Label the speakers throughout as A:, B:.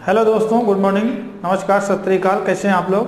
A: Hello दोस्तों, good morning, नमस्कार, सत श्री अकाल। कैसे हैं आप लोग?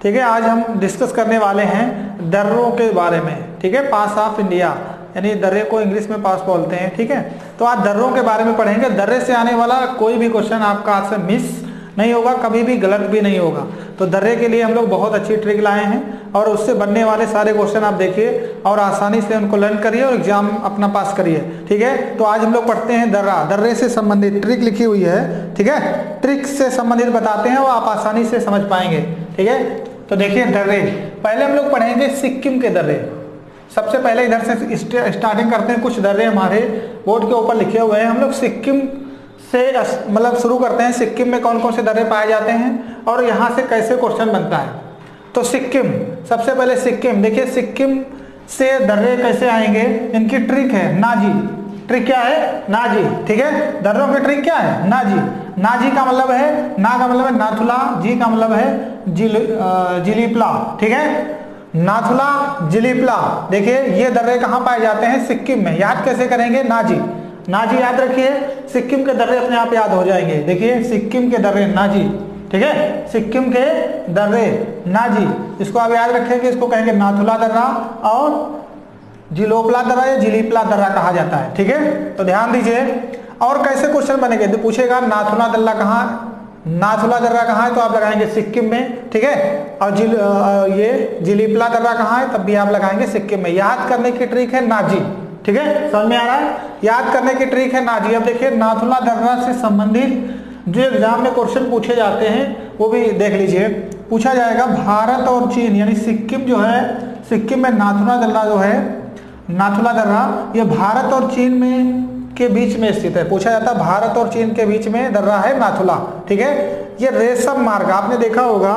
A: ठीक है, आज हम डिस्कस करने वाले हैं दर्रों के बारे में। ठीक है, पास ऑफ इंडिया यानी दर्रे को इंग्लिश में पास बोलते हैं। ठीक है, तो आज दर्रों के बारे में पढ़ेंगे। दर्रे से आने वाला कोई भी क्वेश्चन आपका आज से मिस नहीं होगा, कभी भी गलत भी नहीं होगा। तो दर्रे के लिए हम लोग बहुत अच्छी ट्रिक लाए हैं और उससे बनने वाले सारे क्वेश्चन आप देखिए और आसानी से उनको लर्न करिए और एग्जाम अपना पास करिए। ठीक है, तो आज हम लोग पढ़ते हैं दर्रा। दर्रे से संबंधित ट्रिक लिखी हुई है। ठीक है, ट्रिक से संबंधित बताते हैं वो आप आसानी से समझ पाएंगे। ठीक है, तो देखिए दर्रे, पहले हम लोग पढ़ेंगे सिक्किम के दर्रे। सबसे पहले इधर से स्टार्टिंग करते हैं। कुछ दर्रे हमारे बोर्ड के ऊपर लिखे हुए हैं। हम लोग सिक्किम से मतलब शुरू करते हैं। सिक्किम में कौन कौन से दर्रे पाए जाते हैं और यहाँ से कैसे क्वेश्चन बनता है। तो सिक्किम, सबसे पहले सिक्किम देखिए, सिक्किम से दर्रे कैसे आएंगे, इनकी ट्रिक है नाजी। ट्रिक क्या है? नाजी। ठीक है, दर्रों की ट्रिक क्या है? नाजी। नाजी का मतलब है, ना का मतलब है नाथुला, जी का मतलब है जिलीपला। ठीक है, नाथुला जिलीपला। देखिए ये दर्रे कहाँ पाए जाते हैं? सिक्किम में। याद कैसे करेंगे? नाजी। नाजी याद रखिए, सिक्किम के दर्रे अपने आप याद हो जाएंगे। देखिए सिक्किम के दर्रे नाजी। ठीक है, सिक्किम के दर्रे नाजी, इसको आप याद रखेंगे। इसको कहेंगे नाथुला दर्रा और जिलोपला दर्रा या जिलीपला दर्रा कहा जाता है। ठीक है, तो ध्यान दीजिए। और कैसे क्वेश्चन बनेंगे तो पूछेगा नाथुला दर्रा कहाँ, नाथुला दर्रा कहाँ है तो आप लगाएंगे सिक्किम में। ठीक है, और ये जिलीपला दर्रा कहाँ है तब भी आप लगाएंगे सिक्किम में। याद करने की ट्रिक है नाजी। ठीक है, समझ में आ रहा है? याद करने की ट्रिक है नाजी। अब देखिए नाथुला दर्रा से संबंधित जो एग्जाम में क्वेश्चन पूछे जाते हैं वो भी देख लीजिए। पूछा जाएगा भारत और चीन यानी सिक्किम जो है, सिक्किम में नाथुला दर्रा जो है, नाथुला दर्रा ये भारत और चीन में के बीच में स्थित है। पूछा जाता है भारत और चीन के बीच में दर्रा है नाथुला। ठीक है, ये रेशम मार्ग, आपने देखा होगा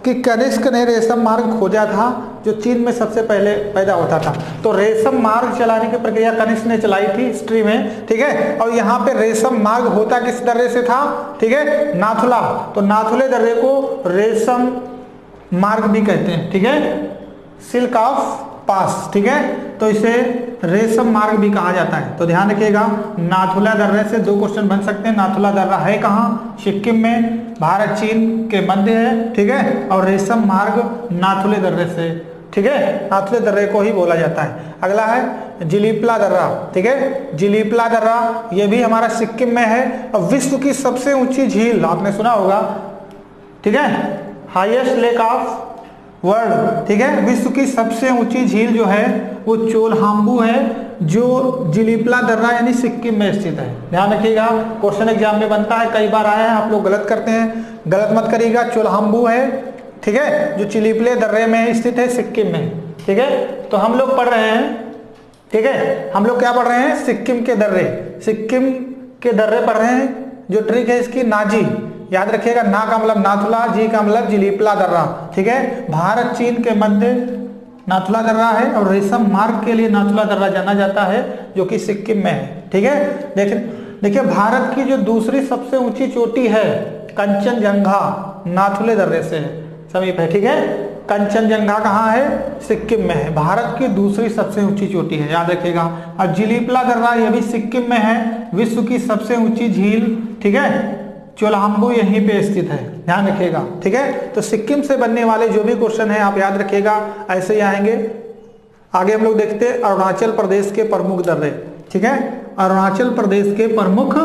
A: कि कनिष्क ने रेशम मार्ग खोजा था जो चीन में सबसे पहले पैदा होता था। तो रेशम मार्ग चलाने की प्रक्रिया कनिष्क ने चलाई थी हिस्ट्री में। ठीक है, और यहाँ पे रेशम मार्ग होता किस दर्रे से था? ठीक है, नाथुला। तो नाथुले दर्रे को रेशम मार्ग भी कहते हैं। ठीक है, सिल्क ऑफ पास। ठीक है, तो इसे रेशम मार्ग भी कहा जाता है। तो ध्यान रखिएगा, नाथुला दर्रे से दो क्वेश्चन बन सकते हैं। नाथुला दर्रा है कहाँ? सिक्किम में, भारत चीन के मध्य है। ठीक है, और रेशम मार्ग नाथुले दर्रे से। ठीक है, नाथुले दर्रे को ही बोला जाता है। अगला है जिलीपला दर्रा। ठीक है, जिलीपला दर्रा ये भी हमारा सिक्किम में है और विश्व की सबसे ऊंची झील आपने सुना होगा। ठीक है, हाईएस्ट लेक ऑफ वर्ल्ड। ठीक है, विश्व की सबसे ऊंची झील जो है वो चोलहाम्बू है जो जिलीपला दर्रा यानी सिक्किम में स्थित है। ध्यान रखिएगा, क्वेश्चन एग्जाम में बनता है, कई बार आया है, आप लोग गलत करते हैं, गलत मत करिएगा। चोलहाम्बू है, ठीक है, जो चिलीपले दर्रे में स्थित है सिक्किम में। ठीक है, तो हम लोग पढ़ रहे हैं, ठीक है, हम लोग क्या पढ़ रहे हैं? सिक्किम के दर्रे, सिक्किम के दर्रे पढ़ रहे हैं। जो ट्रिक है इसकी नाजी, याद रखिएगा, ना का मतलब नाथुला, जी का मतलब जिलीपला दर्रा। ठीक है, भारत चीन के मध्य नाथुला दर्रा है और रेशम मार्ग के लिए नाथुला दर्रा जाना जाता है जो कि सिक्किम में है। ठीक है, देखिए भारत की जो दूसरी सबसे ऊंची चोटी है कंचनजंगा, नाथुले दर्रे से समीप है। ठीक है, कंचनजंगा कहाँ है? सिक्किम में है। भारत की दूसरी सबसे ऊंची चोटी है, याद रखिएगा। और जिलीपला दर्रा ये भी सिक्किम में है, विश्व की सबसे ऊंची झील। ठीक है, चोलहाम्बू यहीं पे स्थित है, ध्यान रखिएगा। ठीक है, तो सिक्किम से बनने वाले जो भी क्वेश्चन है आप याद रखिएगा, ऐसे ही आएंगे। आगे हम लोग देखते हैं अरुणाचल प्रदेश के प्रमुख दर्रे। ठीक है, अरुणाचल प्रदेश के प्रमुख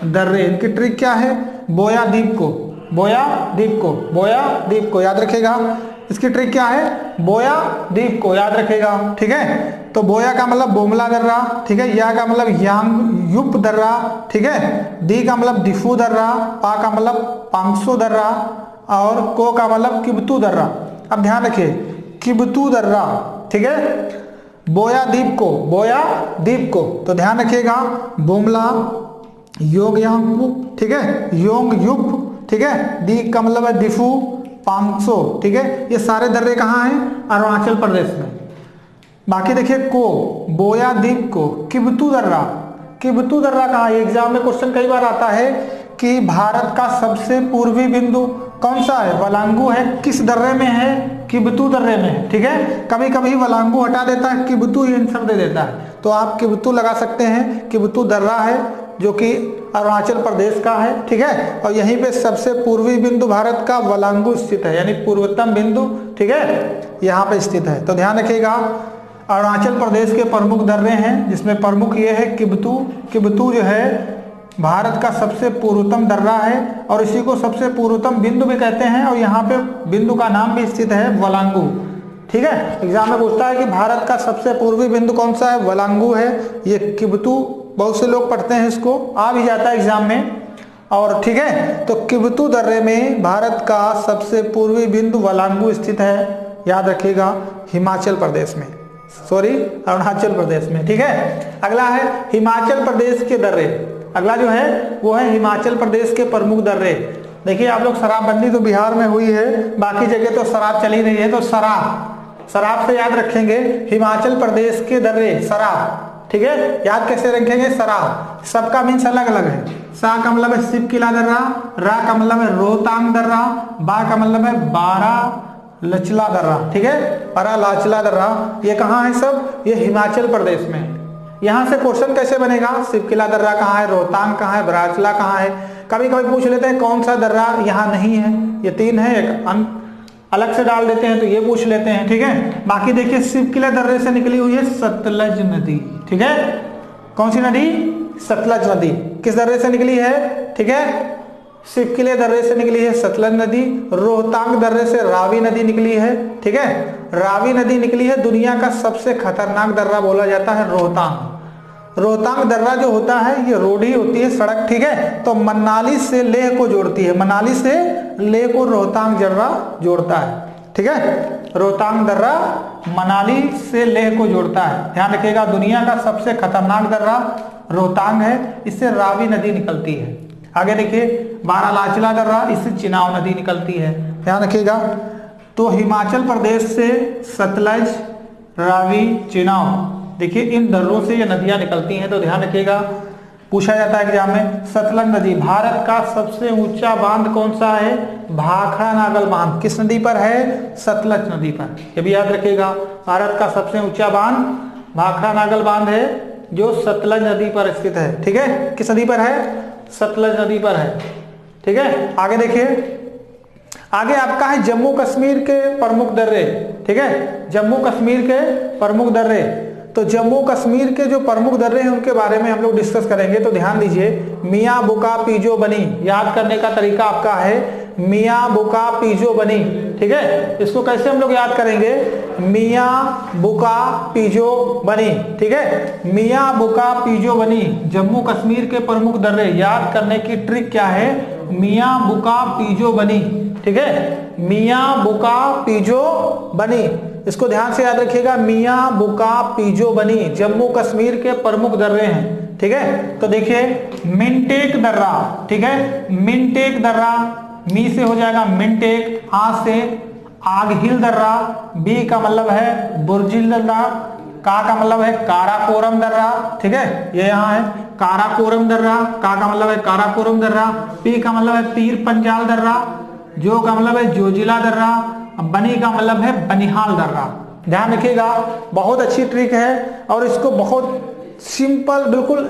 A: दर्रे, इनकी ट्रिक क्या है? बोया द्वीप को, बोया द्वीप को, बोया द्वीप को याद रखिएगा। इसकी ट्रिक क्या है? बोया द्वीप को याद रखेगा। ठीक है, तो बोया का मतलब बोमला दर्रा। ठीक है, या का मतलब यांग युप दर्रा। ठीक है, डी का मतलब दिफू दर्रा, पा का मतलब पांगसो दर्रा और को का मतलब किबतू दर्रा। अब ध्यान रखिए, किबतू दर्रा। ठीक है, बोया द्वीप को, बोया द्वीप को, तो ध्यान रखिएगा, बोमला, योग यांग, ठीक है, योंग युप। ठीक है, डी का मतलब है दिफू, पांगसो। ठीक है, ये सारे दर्रे कहाँ हैं? अरुणाचल प्रदेश में। बाकी देखिए को, बोया द्वीप को, किबतू दर्रा, किबतू दर्रा कहाँ है? एग्जाम में क्वेश्चन कई बार आता है कि भारत का सबसे पूर्वी बिंदु कौन सा है? वलांगू है, किस दर्रे में है? किबतू दर्रे में है। ठीक है, कभी कभी वलांगू हटा देता है, किबतू ही आंसर दे देता है, तो आप किबतू लगा सकते हैं। किबतू दर्रा है जो कि अरुणाचल प्रदेश का है, ठीक है। और यहीं पे सबसे पूर्वी बिंदु भारत का वलांगू स्थित है, यानी पूर्वोत्तम बिंदु, ठीक है, यहाँ पे स्थित है। तो ध्यान रखिएगा, अरुणाचल प्रदेश के प्रमुख दर्रे हैं, जिसमें प्रमुख ये है किबतू। किबतू जो है भारत का सबसे पूर्वोत्तम दर्रा है और इसी को सबसे पूर्वोत्तम बिंदु भी कहते हैं, और यहाँ पे बिंदु का नाम भी स्थित है वलांगू, ठीक है। एग्जाम में पूछता है कि भारत का सबसे पूर्वी बिंदु कौन सा है, वलांगू है। ये किबतू बहुत से लोग पढ़ते हैं, इसको आ भी जाता है एग्जाम में, और ठीक है। तो किबतू दर्रे में भारत का सबसे पूर्वी बिंदु वलांगू स्थित है, याद रखिएगा, हिमाचल प्रदेश में, सॉरी अरुणाचल प्रदेश में, ठीक है। अगला है हिमाचल प्रदेश के दर्रे। अगला जो है वो है हिमाचल प्रदेश के प्रमुख दर्रे। देखिए आप लोग, शराबबंदी तो बिहार में हुई है, बाकी जगह तो शराब चली रही है, तो शराब से याद रखेंगे हिमाचल प्रदेश के दर्रे, शराब, ठीक है। याद कैसे रखेंगे, शराब, सबका मीन्स अलग अलग है। सा का मतलब है शिव किला दर्रा, रा का मतलब है रोहतांग दर्रा, बा का मतलब है बारा लचला दर्रा, ठीक है, बारा लाचला दर्रा। ये कहाँ है सब, ये हिमाचल प्रदेश में। यहाँ से क्वेश्चन कैसे बनेगा, शिव किला दर्रा कहाँ है, रोहतांग कहाँ है, बराचला कहाँ है। कभी कभी पूछ लेते हैं कौन सा दर्रा यहाँ नहीं है, ये 3 है, एक अलग से डाल देते हैं, तो ये पूछ लेते हैं, ठीक है। बाकी देखिए शिव किला दर्रे से निकली हुई है सतलज नदी, ठीक है। कौन सी नदी, सतलज नदी। किस दर्रे से निकली है, ठीक है, शिव किले दर्रे से निकली है सतलज नदी। रोहतांग दर्रे से रावी नदी निकली है, ठीक है, रावी नदी निकली है। दुनिया का सबसे खतरनाक दर्रा बोला जाता है रोहतांग। रोहतांग दर्रा जो होता है ये रोड ही होती है, सड़क, ठीक है। तो मनाली से लेह को जोड़ती है, मनाली से लेह को रोहतांग दर्रा जोड़ता है, ठीक है। रोहतांग दर्रा मनाली से लेह को जोड़ता है, ध्यान रखिएगा। दुनिया का सबसे खतरनाक दर्रा रोहतांग है, इससे रावी नदी निकलती है। आगे देखिए बारालाचला दर्रा, इससे चिनाव नदी निकलती है, ध्यान रखिएगा। तो हिमाचल प्रदेश से सतलज, रावी, चिनाव, देखिए इन दर्रों से ये नदियां निकलती हैं। तो ध्यान रखिएगा, पूछा जाता है एग्जाम में, सतलज नदी, भारत का सबसे ऊंचा बांध कौन सा है, भाखड़ा नागल बांध। किस नदी पर है, सतलज नदी पर, ये भी याद रखिएगा। भारत का सबसे ऊंचा बांध भाखड़ा नागल बांध है, जो सतलज नदी पर स्थित है, ठीक है। किस नदी पर है, सतलज नदी पर है, ठीक है। आगे देखिए, आगे आपका है जम्मू कश्मीर के प्रमुख दर्रे, ठीक है, जम्मू कश्मीर के प्रमुख दर्रे। तो जम्मू कश्मीर के जो प्रमुख दर्रे हैं उनके बारे में हम लोग डिस्कस करेंगे। तो ध्यान दीजिए, मियाँ बुका पीजो बनी, याद करने का तरीका आपका है मियाँ बुका पीजो बनी, ठीक है। इसको कैसे हम लोग याद करेंगे, मियाँ बुका पीजो बनी, ठीक है। मियाँ बुका पीजो बनी जम्मू कश्मीर के प्रमुख दर्रे। याद करने की ट्रिक क्या है, मियाँ बुका पीजो बनी, ठीक है, मियाँ बुका पीजो बनी, इसको ध्यान से याद रखिएगा। मियाँ बुका पीजो बनी जम्मू कश्मीर के प्रमुख दर्रे हैं, ठीक है। तो देखिए मिनटेक दर्रा, ठीक है, मिनटेक दर्रा, मी से हो जाएगा मिनटेक, आ से आगहिल दर्रा, बी का मतलब है बुर्जिल दर्रा, का का मतलब है काराकोरम दर्रा, ठीक है, ये यहाँ है काराकोरम दर्रा, का का मतलब है काराकोरम दर्रा, पी का मतलब है पीर पंजाल दर्रा, जो का मतलब है जोजिला दर्रा, बनी का मतलब है बनिहाल दर्रा। ध्यान रखिएगा, बहुत अच्छी ट्रिक है और इसको बहुत सिंपल, बिल्कुल,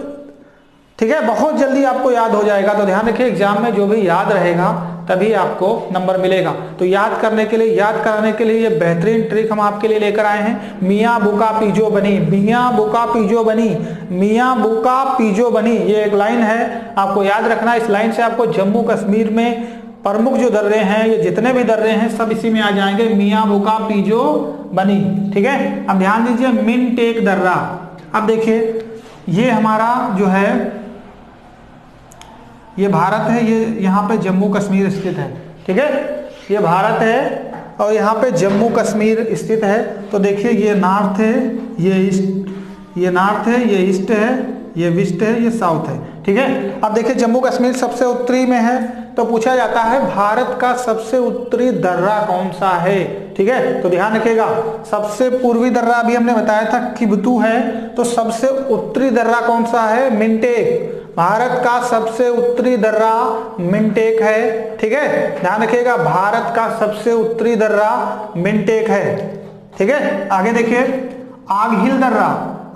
A: ठीक है, बहुत जल्दी आपको याद हो जाएगा। तो ध्यान रखिए, एग्जाम में जो भी याद रहेगा तभी आपको नंबर मिलेगा। तो याद करने के लिए, याद कराने के लिए ये बेहतरीन ट्रिक हम आपके लिए लेकर आए हैं। मियाँ बुका पीजो बनी, मियाँ बुका पीजो बनी, मियाँ बुका पीजो बनी, ये एक लाइन है, आपको याद रखना। इस लाइन से आपको जम्मू कश्मीर में प्रमुख जो दर्रे हैं, ये जितने भी दर्रे हैं सब इसी में आ जाएंगे, मियाँ बुका पीजो बनी, ठीक है। अब ध्यान दीजिए मिनटेक दर्रा। अब देखिए ये हमारा जो है, ये भारत है, ये यहाँ पे जम्मू कश्मीर स्थित है, ठीक है, ये भारत है और यहाँ पे जम्मू कश्मीर स्थित है। तो देखिए ये नॉर्थ है, ये ईस्ट, ये नॉर्थ है, ये ईस्ट है, ये वेस्ट है, ये साउथ है, ठीक है। अब देखिए जम्मू कश्मीर सबसे उत्तरी में है, तो पूछा जाता है भारत का सबसे उत्तरी दर्रा कौन सा है, ठीक है। तो ध्यान रखिएगा, सबसे पूर्वी दर्रा अभी हमने बताया था किबतू है, तो सबसे उत्तरी दर्रा कौन सा है, मिनटेक। भारत का सबसे उत्तरी दर्रा मिनटेक है, ठीक है, ध्यान रखिएगा, भारत का सबसे उत्तरी दर्रा मिनटेक है, ठीक है। आगे देखिए आगहिल दर्रा,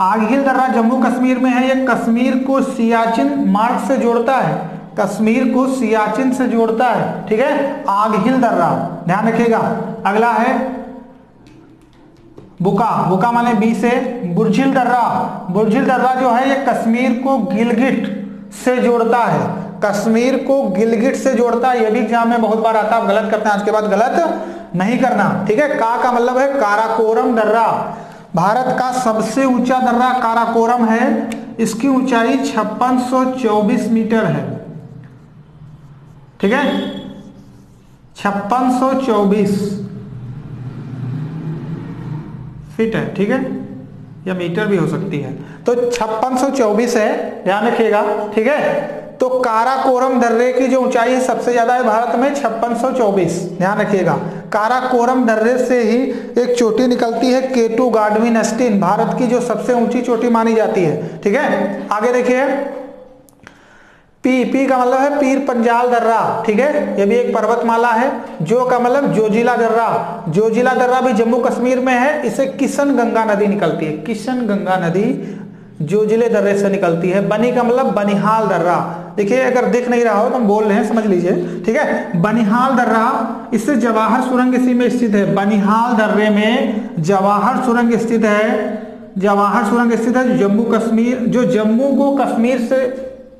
A: आग-हिल दर्रा जम्मू कश्मीर में है। ये कश्मीर को सियाचिन मार्ग से जोड़ता है, कश्मीर को सियाचिन से जोड़ता है, ठीक है, आग-हिल दर्रा, ध्यान रखिएगा। अगला है बुका, बुका माने बी से बुर्जिल दर्रा। बुर्जिल दर्रा जो है ये कश्मीर को गिलगिट से जोड़ता है, कश्मीर को गिलगिट से जोड़ता है। ये भी एग्जाम में बहुत बार आता है, आप गलत करते हैं, आज के बाद गलत नहीं करना, ठीक है। का मतलब है काराकोरम दर्रा, भारत का सबसे ऊंचा दर्रा काराकोरम है, इसकी ऊंचाई 5624 मीटर है, ठीक है, 5624 फीट है, ठीक है, या मीटर भी हो सकती है, तो 5624 है, ध्यान रखिएगा, ठीक है। तो काराकोरम दर्रे की जो ऊंचाई है सबसे ज्यादा है भारत में 5624, ध्यान रखिएगा। काराकोरम दर्रे से ही एक चोटी निकलती है केटू गाडविन अस्टिन, भारत की जो सबसे ऊंची चोटी मानी जाती है, ठीक है। आगे देखिए पी का मतलब है पीर पंजाल दर्रा, ठीक है, ये भी एक पर्वतमाला है। जो का मतलब जोजिला दर्रा, जोजिला दर्रा भी जम्मू कश्मीर में है, इसे किशन गंगा नदी निकलती है, किशन गंगा नदी जोजिले दर्रे से निकलती है। बनी का मतलब बनिहाल दर्रा, देखिए अगर दिख नहीं रहा हो तो हम बोल रहे हैं, समझ लीजिए, ठीक है। बनिहाल दर्रा, इससे जवाहर सुरंग इसी में स्थित है, बनिहाल दर्रे में जवाहर सुरंग स्थित है, जवाहर सुरंग स्थित है जम्मू कश्मीर, जो जम्मू को कश्मीर से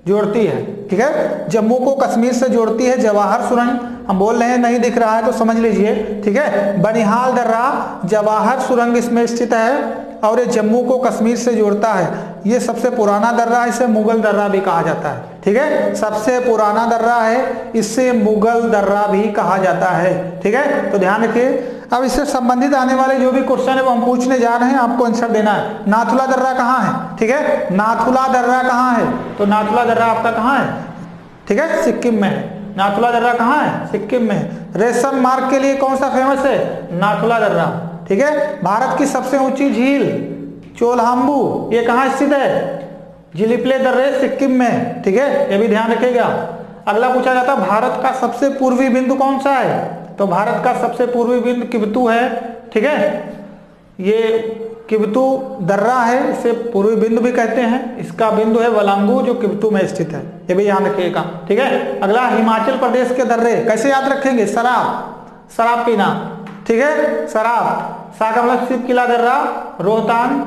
A: जोड़ती है, ठीक है, जम्मू को कश्मीर से जोड़ती है जवाहर सुरंग। हम बोल रहे हैं नहीं दिख रहा है तो समझ लीजिए, ठीक है। बनिहाल दर्रा जवाहर सुरंग इसमें स्थित है और ये जम्मू को कश्मीर से जोड़ता है। ये सबसे पुराना दर्रा है, इसे मुगल दर्रा भी कहा जाता है, ठीक है, सबसे पुराना दर्रा है, इससे मुगल दर्रा भी कहा जाता है, ठीक है। तो ध्यान रखिए। अब इससे संबंधित आने वाले जो भी क्वेश्चन है वो हम पूछने जा रहे हैं, आपको आंसर देना है। नाथुला दर्रा कहाँ है, ठीक है, नाथुला दर्रा कहाँ है, तो नाथुला दर्रा आपका कहाँ है, ठीक है, सिक्किम में है। नाथुला दर्रा कहाँ है, सिक्किम में है। रेशम मार्ग के लिए कौन सा फेमस है, नाथुला दर्रा, ठीक है। भारत की सबसे ऊंची झील चोलहाम्बू, ये कहाँ स्थित है, जिलिप्ले दर्रे सिक्किम में, ठीक है, ये भी ध्यान रखिएगा। अगला पूछा जाता है भारत का सबसे पूर्वी बिंदु कौन सा है, तो भारत का सबसे पूर्वी बिंदु किबतू है, ठीक है, ये किबतू दर्रा है, इसे पूर्वी बिंदु भी कहते हैं। इसका बिंदु है वलांगू जो किबतू में स्थित है, ये भी ध्यान रखिएगा, ठीक है। अगला हिमाचल प्रदेश के दर्रे कैसे याद रखेंगे, शराब, शराब पीना, ठीक है, शराब, सा का मतलब शिव किला दर्रा, रोहतांग,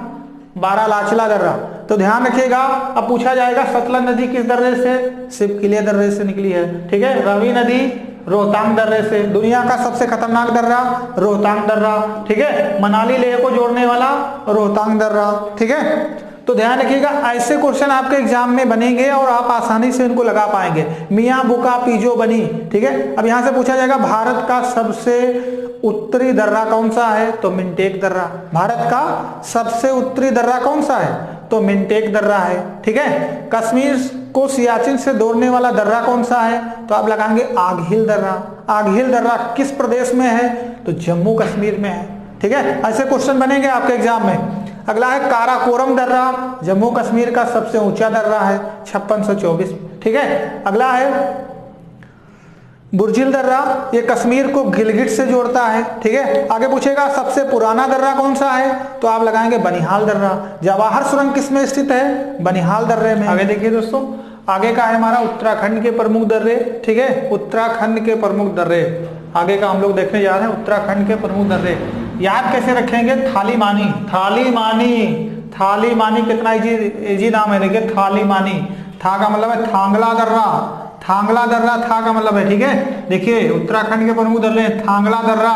A: बारालाचला दर्रा, तो ध्यान रखिएगा। अब पूछा जाएगा सतलज नदी किस दर्रे से, शिव किले दर्रे से निकली है, ठीक है। रवि नदी रोहतांग दर्रे से। दुनिया का सबसे खतरनाक दर्रा रोहतांग दर्रा, ठीक है, मनाली लेह को जोड़ने वाला रोहतांग दर्रा, ठीक है। तो ध्यान रखिएगा, ऐसे क्वेश्चन आपके एग्जाम में बनेंगे और आप आसानी से इनको लगा पाएंगे। मियां बुका पीजो बनी, ठीक है। अब यहां से पूछा जाएगा भारत का सबसे उत्तरी दर्रा कौन सा है, तो मिंटेक दर्रा। भारत का सबसे उत्तरी दर्रा कौन सा है, तो मिंटेक दर्रा है, ठीक है। कश्मीर को सियाचिन से जोड़ने वाला दर्रा कौन सा है, तो आप लगाएंगे आग-हिल दर्रा। आग-हिल दर्रा किस प्रदेश में है, तो जम्मू कश्मीर में है, ठीक है। ऐसे क्वेश्चन बनेंगे आपके एग्जाम में। अगला है काराकोरम दर्रा, जम्मू कश्मीर का सबसे ऊंचा दर्रा है, 5624, ठीक है। अगला है बुर्जिल दर्रा, ये कश्मीर को गिलगिट से जोड़ता है, ठीक है। आगे पूछेगा सबसे पुराना दर्रा कौन सा है, तो आप लगाएंगे बनिहाल दर्रा। जवाहर सुरंग किस में स्थित है, बनिहाल दर्रे में। आगे देखिए दोस्तों, आगे का है हमारा उत्तराखंड के प्रमुख दर्रे, ठीक है, उत्तराखंड के प्रमुख दर्रे। आगे का हम लोग देखने जा रहे हैं उत्तराखंड के प्रमुख दर्रे। याद कैसे रखेंगे, थाली मानी, थाली मानी, थाली मानी कितना इजी नाम है, देखिए थाली मानी। था का मतलब है थांगला दर्रा, थांगला दर्रा, था का मतलब है, ठीक है। देखिए उत्तराखंड के प्रमुख दर्रे थांगला दर्रा,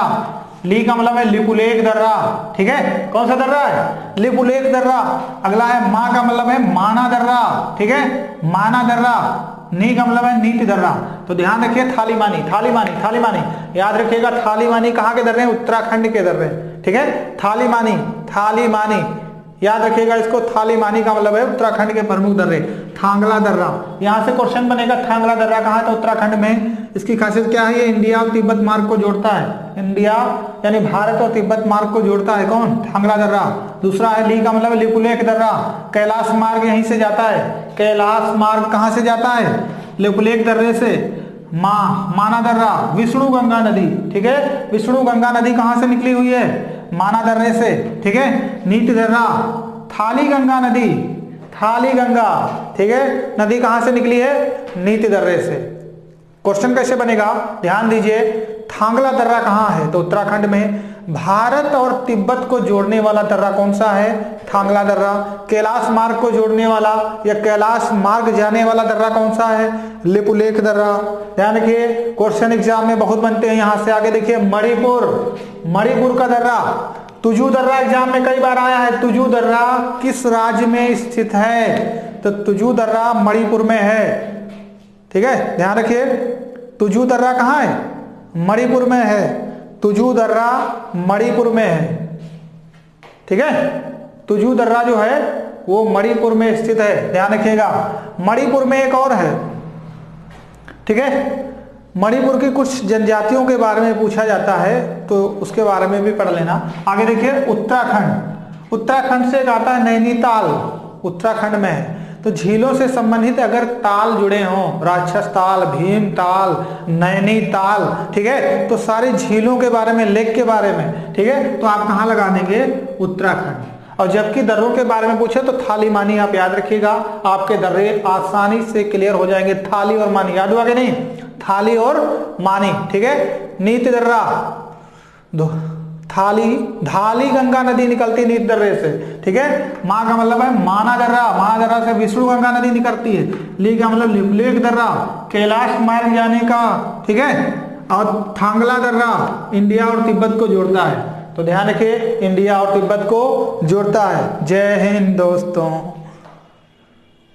A: ली का मतलब है लिपुलेख दर्रा, ठीक है। कौन सा दर्रा है, लिपुलेख दर्रा। अगला है मा का मतलब है माना दर्रा, ठीक है, माना दर्रा। नी का मतलब है नीति दर्रा। तो ध्यान रखिए थाली मानी, थाली मानी, थाली मानी याद रखिएगा। थाली मानी कहाँ के दर्रे हैं, उत्तराखंड के दर्रे, ठीक है। थाली मानी, थाली मानी याद रखिएगा इसको। थाली मानी का मतलब है उत्तराखंड के प्रमुख दर्रे। थांगला दर्रा, यहां से क्वेश्चन बनेगा थांगला दर्रा कहाँ है, तो उत्तराखंड में। इसकी खासियत क्या है, ये इंडिया और तिब्बत मार्ग को जोड़ता है, इंडिया यानी भारत और तिब्बत मार्ग को जोड़ता है कौन, थांगला दर्रा। दूसरा है ली का मतलब लिपुलेख दर्रा, कैलाश मार्ग यहीं से जाता है। कैलाश मार्ग कहाँ से जाता है, लिपुलेख दर्रे से। माना दर्रा, विष्णु गंगा नदी, ठीक है, विष्णु गंगा नदी कहाँ से निकली हुई है, माना दर्रे से, ठीक है। नीति दर्रा, थाली गंगा नदी, थाली गंगा, ठीक है, नदी कहां से निकली है? नीति दर्रे से। क्वेश्चन कैसे बनेगा, ध्यान दीजिए। थांगला दर्रा कहां है? तो उत्तराखंड में। भारत और तिब्बत को जोड़ने वाला दर्रा कौन सा है? थांगला दर्रा। कैलाश मार्ग को जोड़ने वाला या कैलाश मार्ग जाने वाला दर्रा कौन सा है? लिपुलेख दर्रा। ध्यान रखिए, क्वेश्चन एग्जाम में बहुत बनते हैं। यहां से आगे देखिए, मणिपुर, मणिपुर का दर्रा। तुजू दर्रा एग्जाम में कई बार आया है। तुजू दर्रा किस राज्य में स्थित है? तो तुजू दर्रा मणिपुर में है, ठीक है, ध्यान रखिए। तुजू दर्रा कहां है? मणिपुर में है। तुजू दर्रा मणिपुर में है, ठीक है। तुजू दर्रा जो है वो मणिपुर में स्थित है, ध्यान रखिएगा। मणिपुर में एक और है, ठीक है, मणिपुर की कुछ जनजातियों के बारे में पूछा जाता है, तो उसके बारे में भी पढ़ लेना। आगे देखिए, उत्तराखंड, उत्तराखंड से एक आता है नैनीताल, उत्तराखंड में है। तो झीलों से संबंधित अगर ताल जुड़े हों, राक्षस ताल, भीम ताल, नैनीताल, ठीक है, तो सारी झीलों के बारे में, लेक के बारे में, ठीक है, तो आप कहां लगा देंगे? उत्तराखंड। और जबकि दर्रों के बारे में पूछे तो थाली मानी आप याद रखिएगा, आपके दर्रे आसानी से क्लियर हो जाएंगे। थाली और मानी याद हुआ कि नहीं? थाली और मानी, ठीक है। नीति दर्रा, थाली, धाली गंगा नदी निकलती है नीति दर्रे से, ठीक है। माँ का मतलब है माना दर्रा, माना दर्रा से विष्णु गंगा नदी निकलती है। ली का मतलब लिपुलेख दर्रा, कैलाश मार्ग जाने का, ठीक है। और थांगला दर्रा इंडिया और तिब्बत को जोड़ता है। तो ध्यान रखिए, इंडिया और तिब्बत को जोड़ता है। जय हिंद दोस्तों।